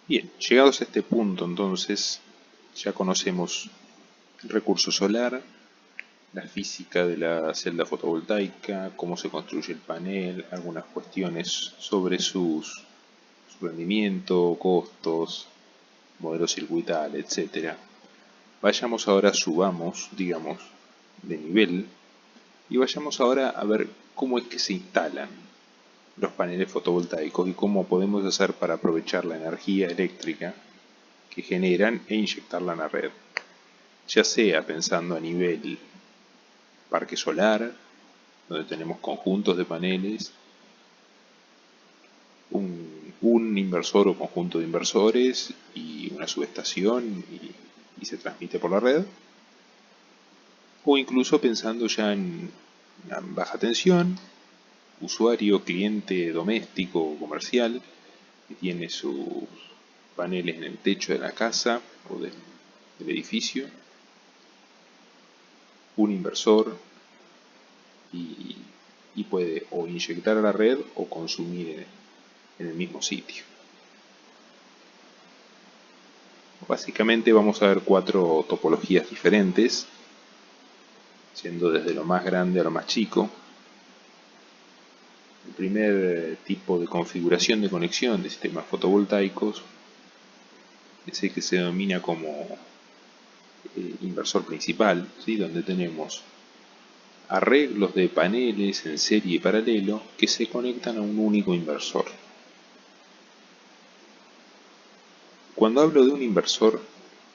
Bien, llegados a este punto entonces ya conocemos el recurso solar, la física de la celda fotovoltaica, cómo se construye el panel, algunas cuestiones sobre su rendimiento, costos, modelo circuital, etc. Vayamos ahora, subamos, digamos, de nivel y vayamos ahora a ver cómo es que se instalan los paneles fotovoltaicos y cómo podemos hacer para aprovechar la energía eléctrica que generan e inyectarla en la red, ya sea pensando a nivel parque solar, donde tenemos conjuntos de paneles, un inversor o conjunto de inversores y una subestación y se transmite por la red, o incluso pensando ya en baja tensión, usuario, cliente doméstico o comercial que tiene sus paneles en el techo de la casa o del edificio, un inversor y puede o inyectar a la red o consumir en el mismo sitio. Básicamente vamos a ver 4 topologías diferentes, siendo desde lo más grande a lo más chico. El primer tipo de configuración de conexión de sistemas fotovoltaicos es el que se denomina como inversor principal, ¿sí? Donde tenemos arreglos de paneles en serie y paralelo que se conectan a un único inversor. Cuando hablo de un inversor,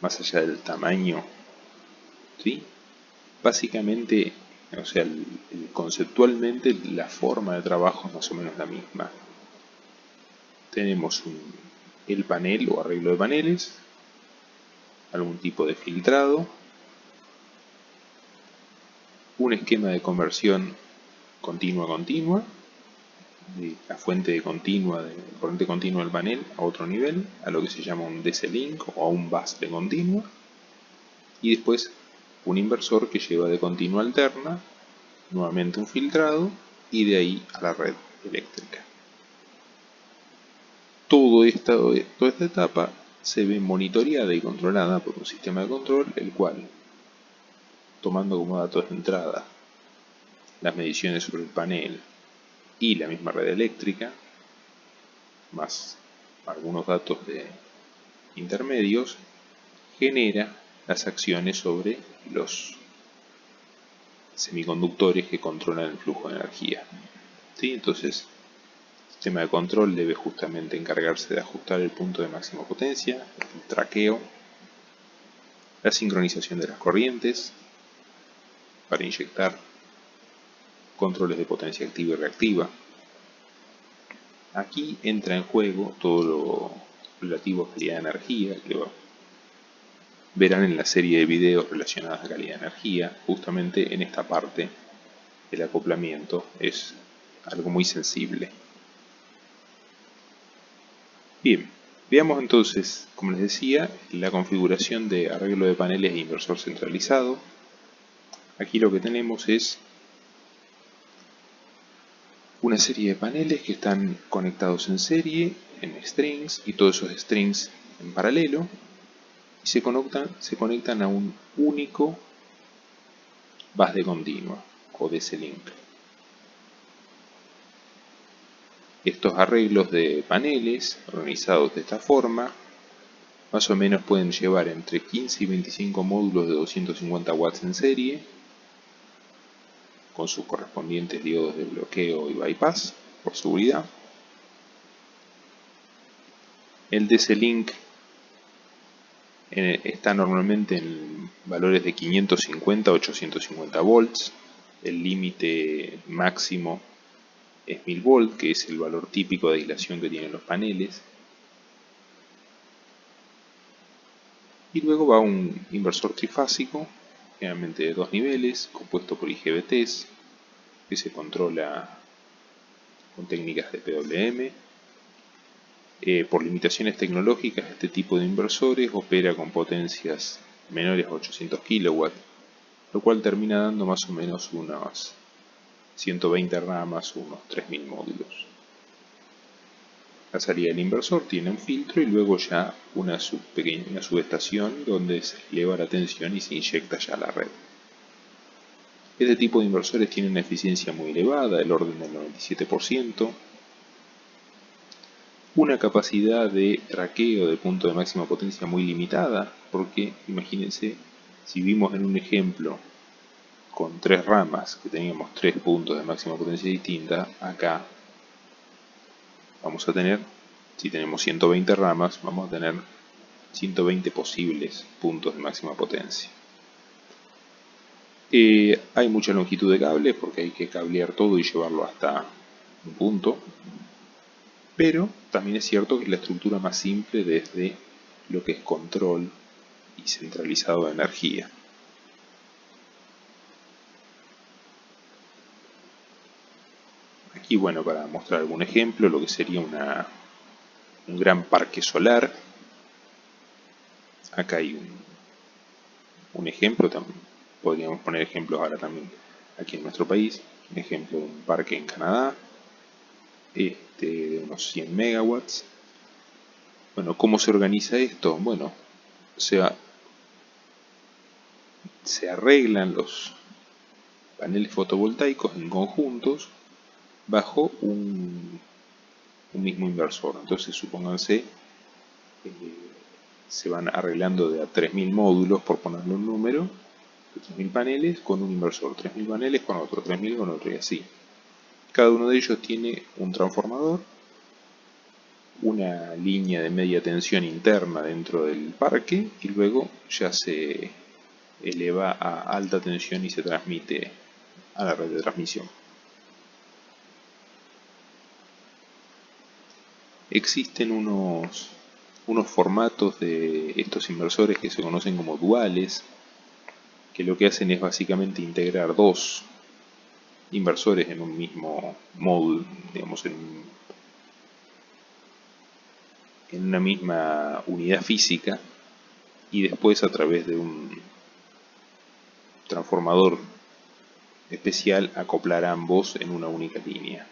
más allá del tamaño, ¿sí? Básicamente, o sea, conceptualmente la forma de trabajo es más o menos la misma. Tenemos el panel o arreglo de paneles, algún tipo de filtrado, un esquema de conversión continua, de la fuente continua, de corriente continua del panel a otro nivel, a lo que se llama un DC-link o a un bus de continua, y después un inversor que lleva de continua alterna, nuevamente un filtrado, y de ahí a la red eléctrica. Toda esta etapa se ve monitoreada y controlada por un sistema de control, el cual, tomando como datos de entrada las mediciones sobre el panel y la misma red eléctrica, más algunos datos de intermedios, genera las acciones sobre los semiconductores que controlan el flujo de energía. ¿Sí? Entonces, el sistema de control debe justamente encargarse de ajustar el punto de máxima potencia, el traqueo, la sincronización de las corrientes para inyectar controles de potencia activa y reactiva. Aquí entra en juego todo lo relativo a calidad de energía, que verán en la serie de videos relacionados a calidad de energía. Justamente en esta parte el acoplamiento es algo muy sensible. Bien, veamos entonces, como les decía, la configuración de arreglo de paneles e inversor centralizado. Aquí lo que tenemos es una serie de paneles que están conectados en serie, en strings, y todos esos strings en paralelo, y se conectan a un único bus de continua o DC-link. Estos arreglos de paneles, organizados de esta forma, más o menos pueden llevar entre 15 y 25 módulos de 250 watts en serie, con sus correspondientes diodos de bloqueo y bypass, por seguridad. El DC-link está normalmente en valores de 550 a 850 volts. El límite máximo es 1000 volts, que es el valor típico de aislación que tienen los paneles. Y luego va un inversor trifásico, generalmente de 2 niveles, compuesto por IGBTs, que se controla con técnicas de PWM. Por limitaciones tecnológicas, este tipo de inversores opera con potencias menores a 800 kW, lo cual termina dando más o menos unas 120 ramas, unos 3000 módulos. La salida del inversor tiene un filtro y luego ya una pequeña subestación donde se eleva la tensión y se inyecta ya a la red. Este tipo de inversores tienen una eficiencia muy elevada, del orden del 97%, una capacidad de traqueo de punto de máxima potencia muy limitada, porque imagínense, si vimos en un ejemplo con 3 ramas que teníamos 3 puntos de máxima potencia distinta, acá vamos a tener, si tenemos 120 ramas, vamos a tener 120 posibles puntos de máxima potencia. Hay mucha longitud de cable porque hay que cablear todo y llevarlo hasta un punto, pero también es cierto que es la estructura más simple desde lo que es control y centralizado de energía. Aquí, bueno, para mostrar algún ejemplo, lo que sería un gran parque solar. Acá hay un ejemplo, podríamos poner ejemplos ahora también aquí en nuestro país. Un ejemplo de un parque en Canadá, de unos 100 megawatts. Bueno, ¿cómo se organiza esto? Bueno, se arreglan los paneles fotovoltaicos en conjuntos bajo un mismo inversor. Entonces, supónganse, se van arreglando de a 3000 módulos, por ponerle un número, 3000 paneles con un inversor, 3000 paneles con otro, 3000 con otro y así. Cada uno de ellos tiene un transformador, una línea de media tensión interna dentro del parque y luego ya se eleva a alta tensión y se transmite a la red de transmisión. Existen unos formatos de estos inversores que se conocen como duales, que lo que hacen es básicamente integrar 2 inversores en un mismo módulo, digamos en una misma unidad física, y después a través de un transformador especial acoplar ambos en una única línea.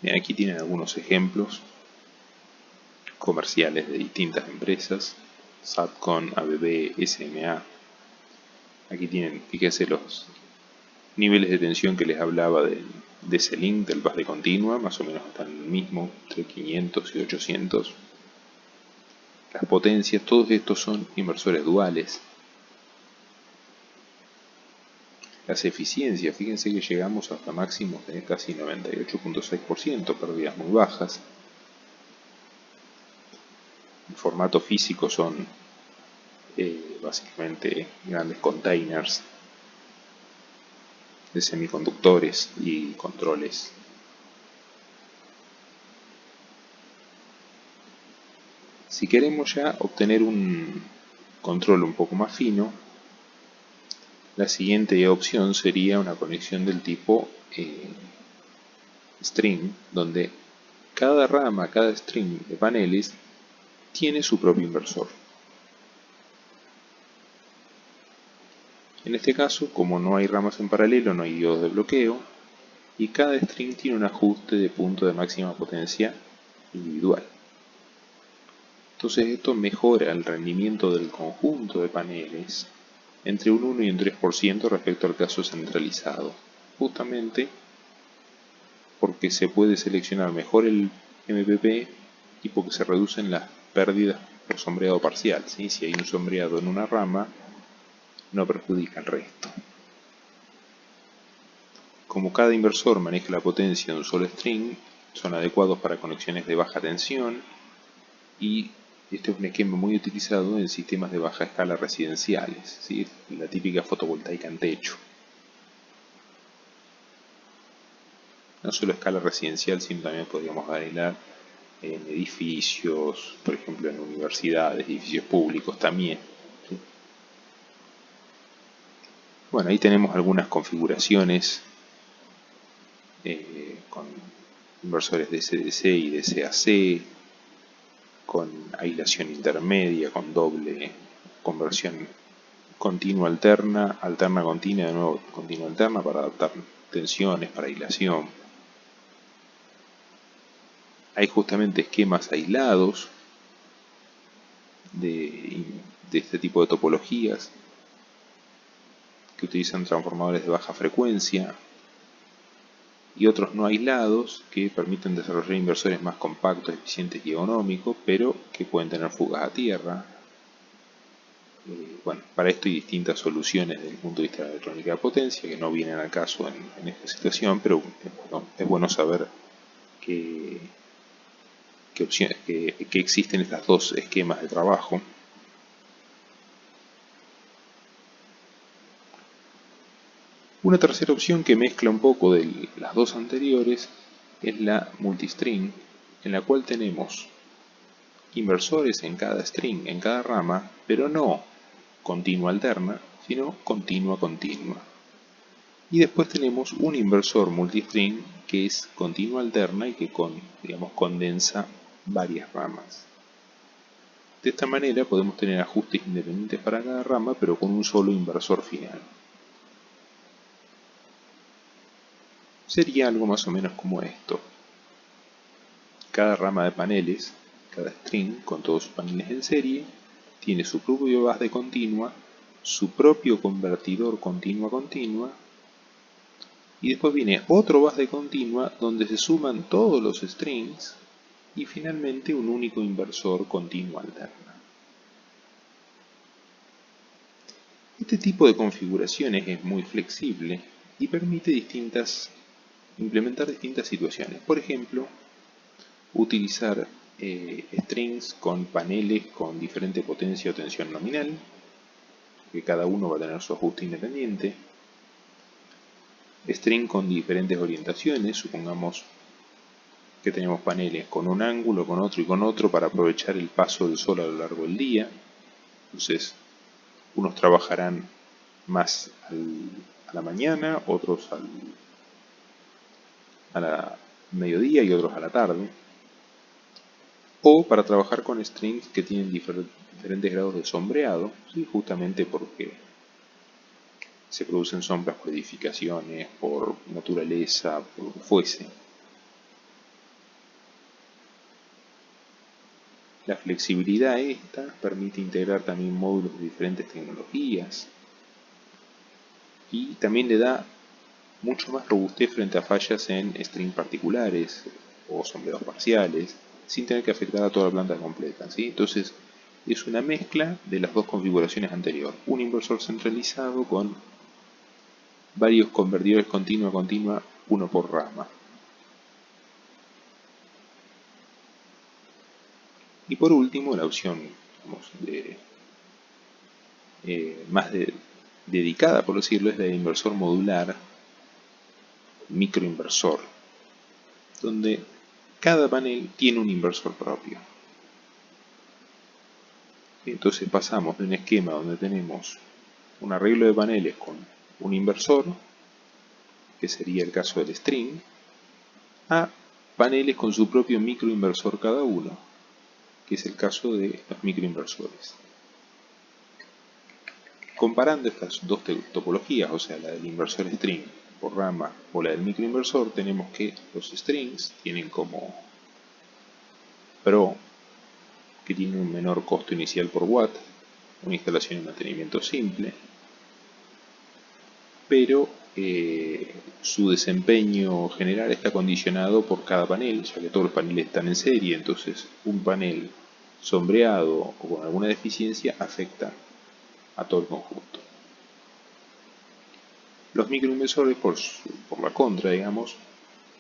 Bien, aquí tienen algunos ejemplos comerciales de distintas empresas: Satcon, ABB, SMA. Aquí tienen, fíjense, los niveles de tensión que les hablaba de ese link del bus de continua, más o menos están en el mismo, entre 500 y 800. Las potencias, todos estos son inversores duales. Las eficiencias, fíjense que llegamos hasta máximos de casi 98.6%, pérdidas muy bajas. El formato físico son básicamente grandes containers de semiconductores y controles. Si queremos ya obtener un control un poco más fino, la siguiente opción sería una conexión del tipo string, donde cada rama, cada string de paneles tiene su propio inversor. En este caso, como no hay ramas en paralelo, no hay diodos de bloqueo, y cada string tiene un ajuste de punto de máxima potencia individual. Entonces esto mejora el rendimiento del conjunto de paneles entre un 1 y un 3% respecto al caso centralizado, justamente porque se puede seleccionar mejor el MPP y porque se reducen las pérdidas por sombreado parcial, ¿sí? Si hay un sombreado en una rama, no perjudica el resto. Como cada inversor maneja la potencia de un solo string, son adecuados para conexiones de baja tensión, y este es un esquema muy utilizado en sistemas de baja escala residenciales, ¿sí? La típica fotovoltaica en techo. No solo a escala residencial, sino también podríamos agregar en edificios, por ejemplo en universidades, edificios públicos también, ¿sí? Bueno, ahí tenemos algunas configuraciones con inversores de DC-DC y DC-AC, con aislación intermedia, con doble conversión continua alterna, alterna continua, de nuevo continua alterna para adaptar tensiones, para aislación. Hay justamente esquemas aislados de este tipo de topologías que utilizan transformadores de baja frecuencia y otros no aislados que permiten desarrollar inversores más compactos, eficientes y económicos, pero que pueden tener fugas a tierra. Bueno, para esto hay distintas soluciones desde el punto de vista de la electrónica de potencia que no vienen al caso en esta situación, pero es bueno saber qué opciones, que existen estos dos esquemas de trabajo. Una tercera opción que mezcla un poco de las dos anteriores es la multistring, en la cual tenemos inversores en cada string, en cada rama, pero no continua alterna, sino continua continua. Y después tenemos un inversor multistring que es continua alterna y que condensa varias ramas. De esta manera podemos tener ajustes independientes para cada rama, pero con un solo inversor final. Sería algo más o menos como esto. Cada rama de paneles, cada string con todos sus paneles en serie, tiene su propio bus de continua, su propio convertidor continua-continua, y después viene otro bus de continua donde se suman todos los strings y finalmente un único inversor continua alterna. Este tipo de configuraciones es muy flexible y permite implementar distintas situaciones. Por ejemplo, utilizar strings con paneles con diferente potencia o tensión nominal, que cada uno va a tener su ajuste independiente. String con diferentes orientaciones, supongamos que tenemos paneles con un ángulo, con otro y con otro para aprovechar el paso del sol a lo largo del día. Entonces, unos trabajarán más a la mañana, otros a la mediodía y otros a la tarde. O para trabajar con strings que tienen diferentes grados de sombreado, ¿sí? Justamente porque se producen sombras por edificaciones, por naturaleza, por lo que fuese. La flexibilidad esta permite integrar también módulos de diferentes tecnologías y también le da mucho más robustez frente a fallas en strings particulares o sombreados parciales, sin tener que afectar a toda la planta completa, ¿sí? Entonces es una mezcla de las dos configuraciones anteriores, un inversor centralizado con varios convertidores continua, uno por rama. Y por último, la opción más dedicada, por decirlo, es la de inversor modular, microinversor, donde cada panel tiene un inversor propio. Entonces pasamos de un esquema donde tenemos un arreglo de paneles con un inversor, que sería el caso del string, a paneles con su propio microinversor cada uno, que es el caso de los microinversores. Comparando estas dos topologías, o sea, la del inversor string por rama o la del microinversor, tenemos que los strings tienen como pro que tienen un menor costo inicial por watt, una instalación y mantenimiento simple, pero su desempeño general está condicionado por cada panel, ya que todos los paneles están en serie, entonces un panel sombreado o con alguna deficiencia afecta a todo el conjunto. Los microinversores, por la contra, digamos,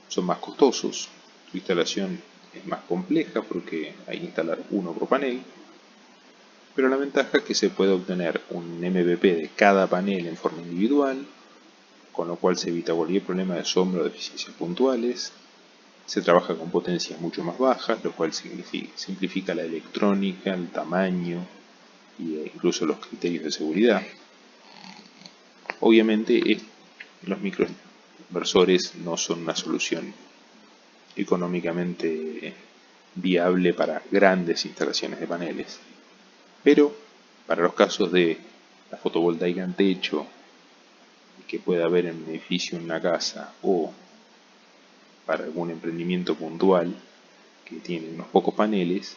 son más costosos, su instalación es más compleja porque hay que instalar uno por panel, pero la ventaja es que se puede obtener un MVP de cada panel en forma individual, con lo cual se evita cualquier problema de sombra o deficiencias puntuales. Se trabaja con potencias mucho más bajas, lo cual simplifica la electrónica, el tamaño e incluso los criterios de seguridad. Obviamente los microinversores no son una solución económicamente viable para grandes instalaciones de paneles, pero para los casos de la fotovoltaica en techo que pueda haber en un edificio, en una casa, o para algún emprendimiento puntual que tiene unos pocos paneles,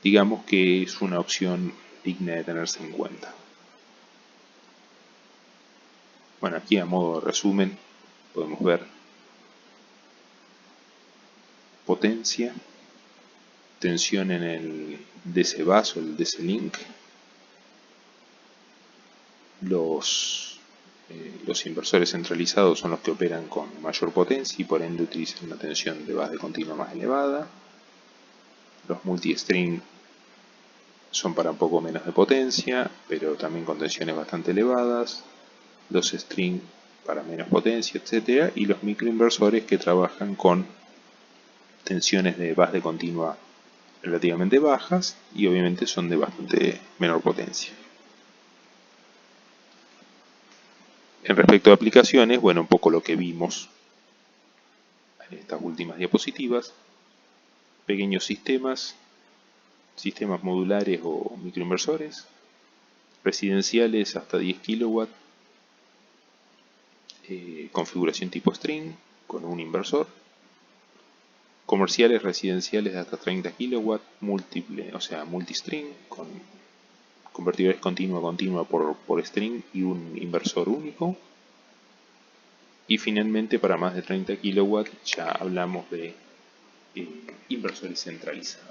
digamos que es una opción digna de tenerse en cuenta. Bueno, aquí a modo de resumen podemos ver potencia, tensión en el DC bus o el DC link, los inversores centralizados son los que operan con mayor potencia y por ende utilizan una tensión de base continua más elevada. Los multi-string son para un poco menos de potencia, pero también con tensiones bastante elevadas. Los string para menos potencia, etc. Y los microinversores que trabajan con tensiones de base continua relativamente bajas y obviamente son de bastante menor potencia. En respecto a aplicaciones, bueno, un poco lo que vimos en estas últimas diapositivas, pequeños sistemas modulares o microinversores, residenciales hasta 10 kW, configuración tipo string con un inversor, comerciales residenciales de hasta 30 kW, multistring con convertidores continua a continua por string y un inversor único. Y finalmente para más de 30 kW ya hablamos de inversores centralizados.